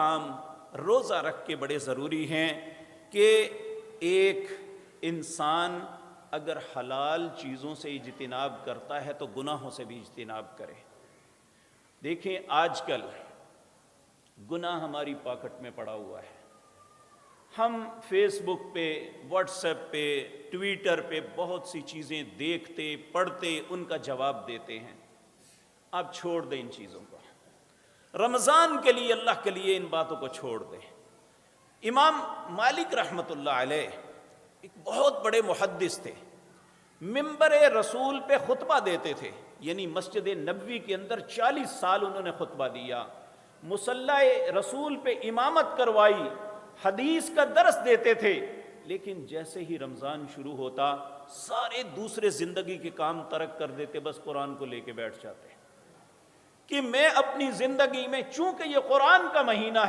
عام روزہ رکھ کے بڑے ضروری ہیں کہ ایک انسان اگر حلال چیزوں سے اجتناب کرتا ہے تو گناہوں سے بھی اجتناب کرے۔ دیکھیں آج کل گناہ ہماری پاکٹ میں پڑا ہوا ہے، ہم فیس بک پہ، واٹس ایپ پہ، ٹویٹر پہ بہت سی چیزیں دیکھتے پڑھتے ان کا جواب دیتے ہیں۔ آپ چھوڑ دیں ان چیزوں کو، رمضان کے لیے اللہ کے لیے ان باتوں کو چھوڑ دیں۔ امام مالک رحمۃ اللہ علیہ ایک بہت بڑے محدث تھے، منبر رسول پہ خطبہ دیتے تھے، یعنی مسجد نبوی کے اندر 40 سال انہوں نے خطبہ دیا، مصلی رسول پہ امامت کروائی، حدیث کا درس دیتے تھے، لیکن جیسے ہی رمضان شروع ہوتا سارے دوسرے زندگی کے کام ترک کر دیتے، بس قرآن کو لے کے بیٹھ جاتے کہ میں اپنی زندگی میں، چونکہ یہ قرآن کا مہینہ